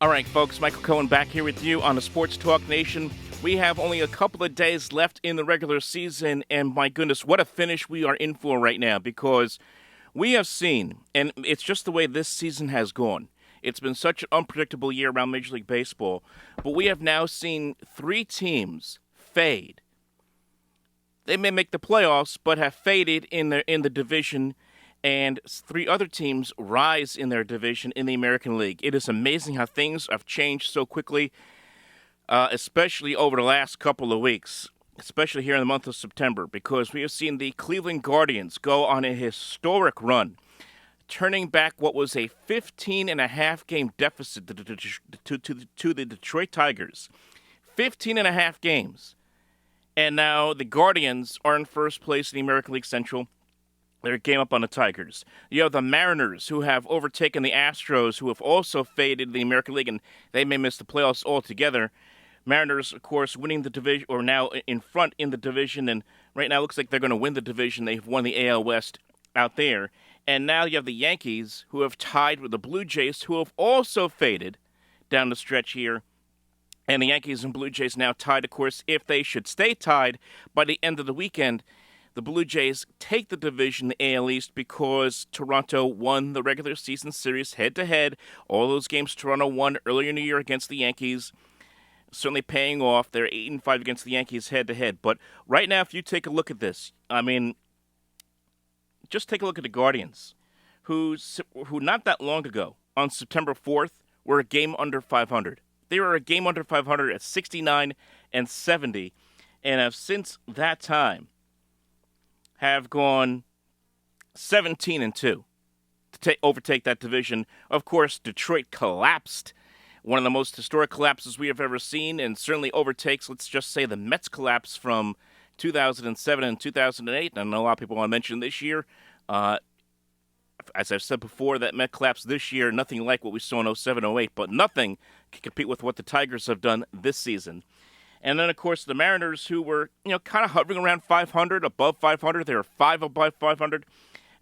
All right, folks, Michael Cohen back here with you on the Sports Talk Nation. We have only a couple of days left in the regular season, and my goodness, what a finish we are in for right now, because we have seen, and it's just the way this season has gone. It's been such an unpredictable year around Major League Baseball, but we have now seen three teams fade. They may make the playoffs, but have faded in the division, and three other teams rise in their division in the American League. It is amazing how things have changed so quickly, especially over the last couple of weeks, especially here in the month of September, because we have seen the Cleveland Guardians go on a historic run, turning back what was a 15-and-a-half game deficit to the Detroit Tigers. 15-and-a-half games. And now the Guardians are in first place in the American League Central. They're a game up on the Tigers. You have the Mariners, who have overtaken the Astros, who have also faded in the American League, and they may miss the playoffs altogether. Mariners, of course, winning the division, or now in front in the division, and right now it looks like they're going to win the division. They've won the AL West out there. And now you have the Yankees, who have tied with the Blue Jays, who have also faded down the stretch here. And the Yankees and Blue Jays now tied, of course, if they should stay tied by the end of the weekend. The Blue Jays take the division, the AL East, because Toronto won the regular season series head-to-head. All those games Toronto won earlier in the year against the Yankees, certainly paying off. They're 8-5 against the Yankees head-to-head. But right now, if you take a look at this, I mean, just take a look at the Guardians, who not that long ago, on September 4th, were a game under 500. They were a game under 500 at 69-70, and have since that time have gone 17-2 to overtake that division. Of course, Detroit collapsed, one of the most historic collapses we have ever seen, and certainly overtakes, let's just say, the Mets collapse from 2007 and 2008. I know a lot of people want to mention this year. As I've said before, that Met collapse this year, nothing like what we saw in 07, 08, but nothing can compete with what the Tigers have done this season. And then, of course, the Mariners, who were, kind of hovering around 500, above 500. They were 5 above 500.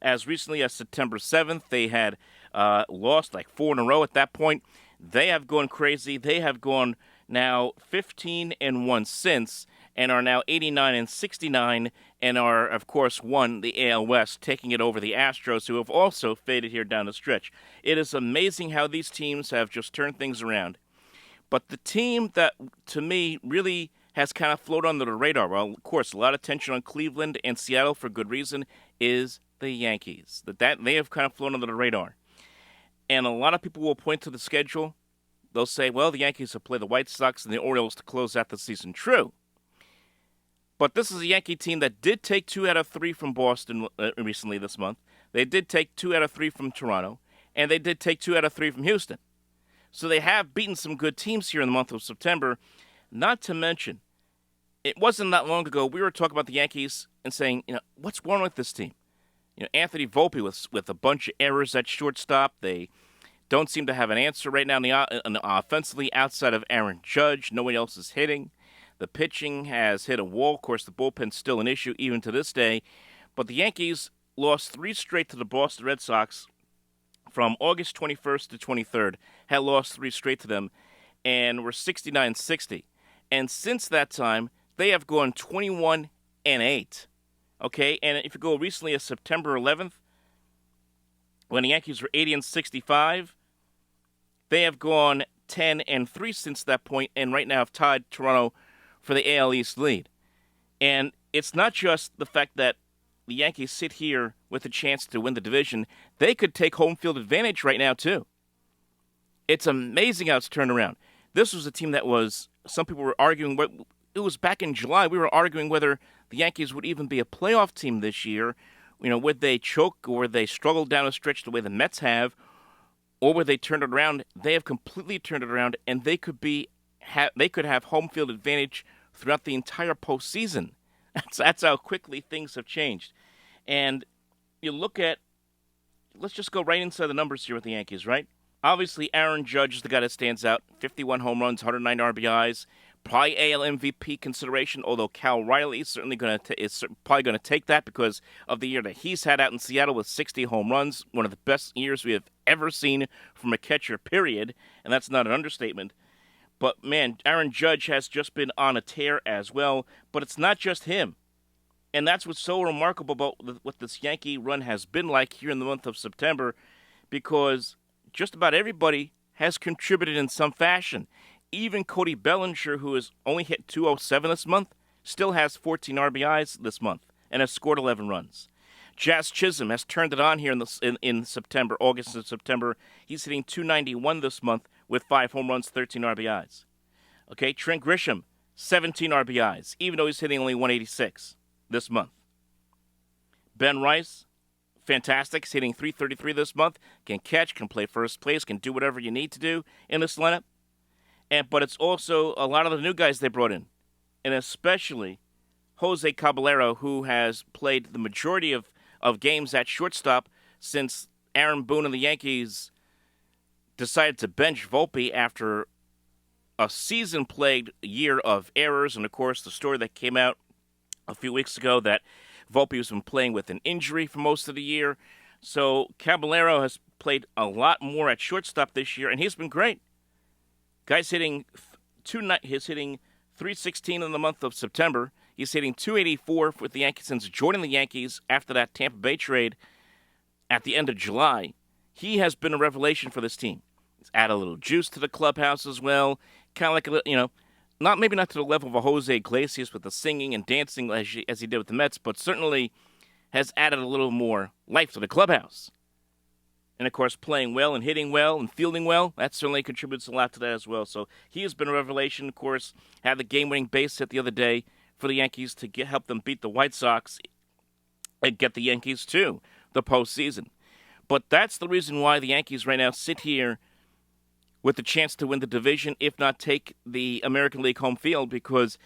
As recently as September 7th, they had lost like 4 in a row at that point. They have gone crazy. They have gone now 15-1 since, and are now 89-69, and are, of course, won the AL West, taking it over the Astros, who have also faded here down the stretch. It is amazing how these teams have just turned things around. But the team that, to me, really has kind of floated under the radar, well, of course, a lot of attention on Cleveland and Seattle for good reason, is the Yankees. That they have kind of flown under the radar. And a lot of people will point to the schedule. They'll say, well, the Yankees have played the White Sox and the Orioles to close out the season. True. But this is a Yankee team that did take 2 out of 3 from Boston recently this month. They did take 2 out of 3 from Toronto. And they did take 2 out of 3 from Houston. So they have beaten some good teams here in the month of September. Not to mention, it wasn't that long ago we were talking about the Yankees and saying, what's wrong with this team? Anthony Volpe with a bunch of errors at shortstop. They don't seem to have an answer right now offensively outside of Aaron Judge. Nobody else is hitting. The pitching has hit a wall. Of course, the bullpen's still an issue even to this day. But the Yankees lost 3 straight to the Boston Red Sox from August 21st to 23rd, had lost 3 straight to them, and were 69-60. And since that time, they have gone 21-8. Okay, and if you go recently as September 11th, when the Yankees were 80-65, they have gone 10-3 since that point, and right now have tied Toronto for the AL East lead. And it's not just the fact that the Yankees sit here with a chance to win the division. They could take home field advantage right now, too. It's amazing how it's turned around. This was a team that some people were arguing, it was back in July, we were arguing whether the Yankees would even be a playoff team this year. Would they choke, or would they struggle down a stretch the way the Mets have, or would they turn it around? They have completely turned it around, and they could have home field advantage throughout the entire postseason. That's how quickly things have changed. And you look at, let's just go right inside the numbers here with the Yankees, right? Obviously, Aaron Judge is the guy that stands out. 51 home runs, 109 RBIs. Probably AL MVP consideration, although Cal Riley is probably going to take that because of the year that he's had out in Seattle with 60 home runs, one of the best years we have ever seen from a catcher, period. And that's not an understatement. But man, Aaron Judge has just been on a tear as well. But it's not just him. And that's what's so remarkable about what this Yankee run has been like here in the month of September, because just about everybody has contributed in some fashion. Even Cody Bellinger, who has only hit 207 this month, still has 14 RBIs this month and has scored 11 runs. Jazz Chisholm has turned it on here in September, August and September. He's hitting 291 this month with 5 home runs, 13 RBIs. Okay, Trent Grisham, 17 RBIs, even though he's hitting only 186 this month. Ben Rice, fantastic. He's hitting 333 this month. Can catch, can play first place, can do whatever you need to do in this lineup. But it's also a lot of the new guys they brought in, and especially Jose Caballero, who has played the majority of games at shortstop since Aaron Boone and the Yankees decided to bench Volpe after a season-plagued year of errors. And, of course, the story that came out a few weeks ago that Volpe has been playing with an injury for most of the year. So Caballero has played a lot more at shortstop this year, and he's been great. Guy's hitting he's hitting 316 in the month of September. He's hitting 284 with the Yankees since joining the Yankees after that Tampa Bay trade at the end of July. He has been a revelation for this team. He's added a little juice to the clubhouse as well. Kind of like, not to the level of a Jose Iglesias with the singing and dancing as he did with the Mets, but certainly has added a little more life to the clubhouse. And, of course, playing well and hitting well and fielding well, that certainly contributes a lot to that as well. So he has been a revelation. Of course, had the game-winning base hit the other day for the Yankees to help them beat the White Sox and get the Yankees to the postseason. But that's the reason why the Yankees right now sit here with the chance to win the division, if not take the American League home field, because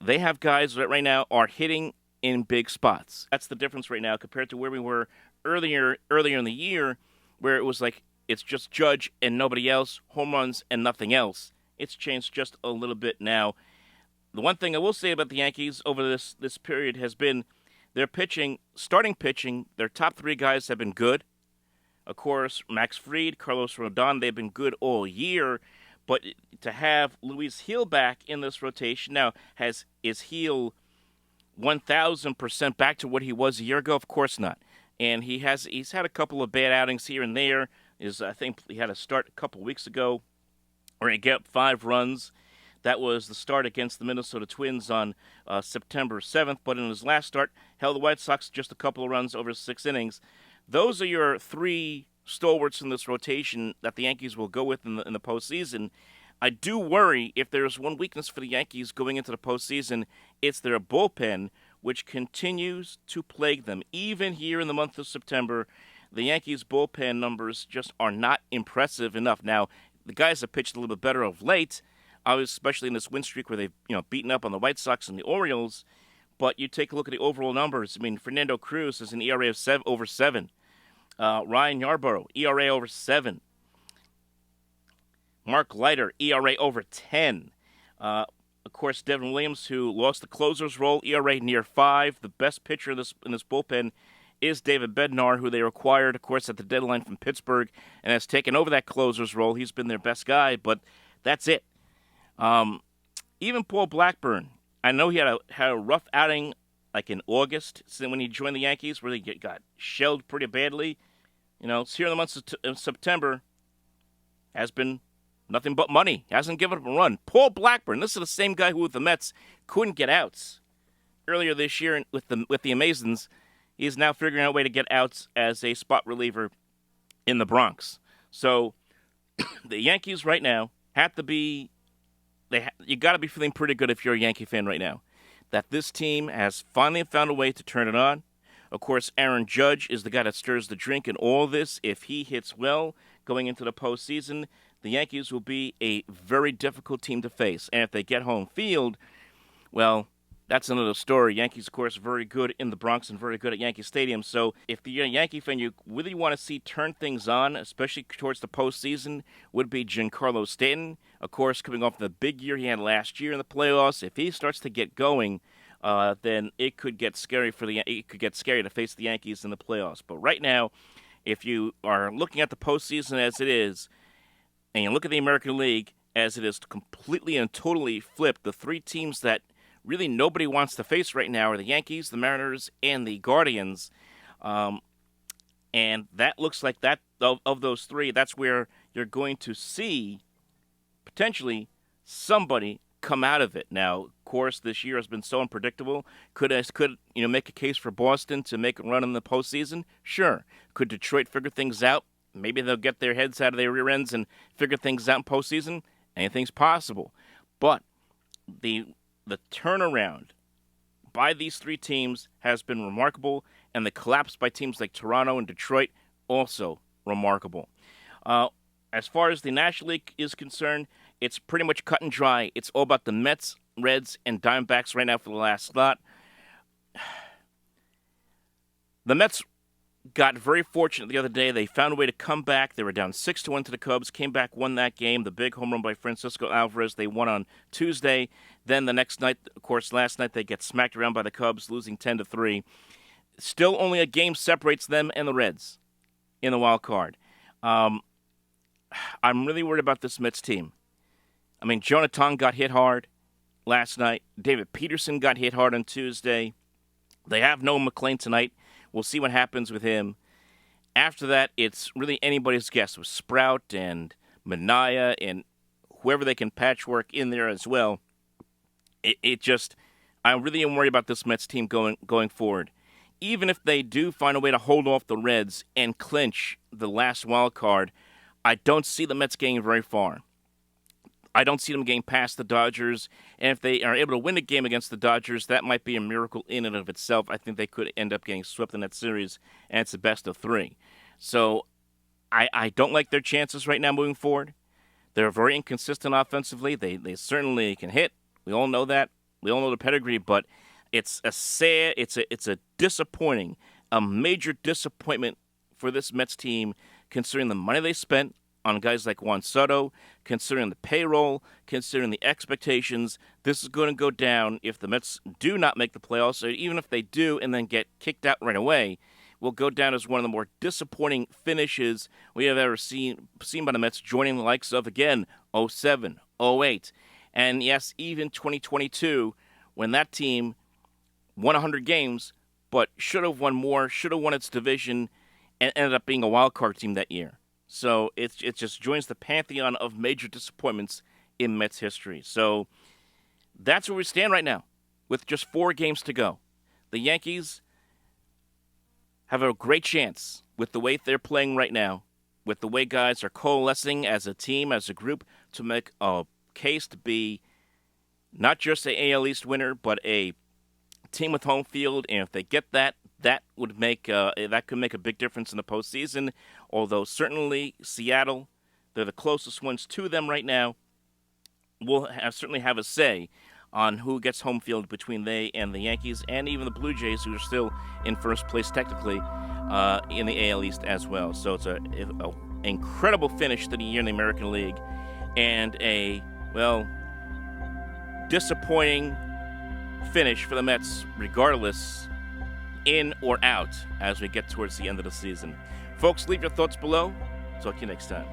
they have guys that right now are hitting in big spots. That's the difference right now compared to where we were earlier in the year, where it was like it's just Judge and nobody else, home runs and nothing else. It's changed just a little bit now. The one thing I will say about the Yankees over this period has been their pitching, starting pitching, their top 3 guys have been good. Of course, Max Fried, Carlos Rodon, they've been good all year. But to have Luis Gil back in this rotation now, is Gil 1,000% back to what he was a year ago? Of course not. And he's had a couple of bad outings here and there. I think he had a start a couple weeks ago where he gave up 5 runs. That was the start against the Minnesota Twins on September 7th. But in his last start, held the White Sox just a couple of runs over 6 innings. Those are your 3 stalwarts in this rotation that the Yankees will go with in the postseason. I do worry if there's one weakness for the Yankees going into the postseason, it's their bullpen, which continues to plague them. Even here in the month of September, the Yankees' bullpen numbers just are not impressive enough. Now, the guys have pitched a little bit better of late, especially in this win streak where they've beaten up on the White Sox and the Orioles. But you take a look at the overall numbers. I mean, Fernando Cruz has an ERA of over 7. Ryan Yarbrough, ERA over 7. Mark Leiter, ERA over 10. Of course, Devin Williams, who lost the closer's role, ERA near 5. The best pitcher in this bullpen is David Bednar, who they acquired, of course, at the deadline from Pittsburgh, and has taken over that closer's role. He's been their best guy, but that's it. Even Paul Blackburn, I know he had a rough outing like in August when he joined the Yankees, where he got shelled pretty badly. It's here in the month of September, has been nothing but money. He hasn't given up a run. Paul Blackburn, this is the same guy who with the Mets couldn't get outs earlier this year with the Amazons. He's now figuring out a way to get outs as a spot reliever in the Bronx. So the Yankees right now have to be. You got to be feeling pretty good if you're a Yankee fan right now, that this team has finally found a way to turn it on. Of course, Aaron Judge is the guy that stirs the drink in all this. If he hits well going into the postseason, the Yankees will be a very difficult team to face. And if they get home field, well, that's another story. Yankees, of course, very good in the Bronx and very good at Yankee Stadium. So if you're a Yankee fan, you really want to see turn things on, especially towards the postseason, would be Giancarlo Stanton. Of course, coming off the big year he had last year in the playoffs, if he starts to get going, then it could get scary to face the Yankees in the playoffs. But right now, if you are looking at the postseason as it is, and you look at the American League as it is completely and totally flipped, the three teams that really nobody wants to face right now are the Yankees, the Mariners, and the Guardians. And that looks like that of those three, that's where you're going to see potentially somebody come out of it. Now, of course, this year has been so unpredictable. Could make a case for Boston to make a run in the postseason? Sure. Could Detroit figure things out? Maybe they'll get their heads out of their rear ends and figure things out in postseason. Anything's possible. But the turnaround by these three teams has been remarkable, and the collapse by teams like Toronto and Detroit also remarkable. As far as the National League is concerned, it's pretty much cut and dry. It's all about the Mets, Reds, and Diamondbacks right now for the last slot. The Mets got very fortunate the other day. They found a way to come back. They were down 6-1 to the Cubs, came back, won that game. The big home run by Francisco Alvarez. They won on Tuesday. Then the next night, of course, last night, they get smacked around by the Cubs, losing 10-3. Still only a game separates them and the Reds in the wild card. I'm really worried about this Mets team. I mean, Jonathan got hit hard last night. David Peterson got hit hard on Tuesday. They have Noah McLean tonight. We'll see what happens with him. After that, it's really anybody's guess with Sprout and Minaya and whoever they can patchwork in there as well. I really am worried about this Mets team going forward. Even if they do find a way to hold off the Reds and clinch the last wild card, I don't see the Mets getting very far. I don't see them getting past the Dodgers, and if they are able to win a game against the Dodgers, that might be a miracle in and of itself. I think they could end up getting swept in that series, and it's the best of three. So I don't like their chances right now moving forward. They're very inconsistent offensively. They certainly can hit. We all know that. We all know the pedigree, but it's a disappointing, a major disappointment for this Mets team, considering the money they spent on guys like Juan Soto, considering the payroll, considering the expectations. This is going to go down if the Mets do not make the playoffs, or even if they do and then get kicked out right away, will go down as one of the more disappointing finishes we have ever seen by the Mets, joining the likes of, again, 07, 08, and yes, even 2022, when that team won 100 games, but should have won more, should have won its division, and ended up being a wild card team that year. So it just joins the pantheon of major disappointments in Mets history. So that's where we stand right now, with just 4 games to go. The Yankees have a great chance with the way they're playing right now, with the way guys are coalescing as a team, as a group, to make a case to be not just an AL East winner, but a team with home field. And if they get that, that could make a big difference in the postseason. Although certainly Seattle, they're the closest ones to them right now, will certainly have a say on who gets home field between they and the Yankees, and even the Blue Jays, who are still in first place technically in the AL East as well. So it's an incredible finish to the year in the American League, and a disappointing finish for the Mets, regardless, in or out, as we get towards the end of the season. Folks, leave your thoughts below. Talk to you next time.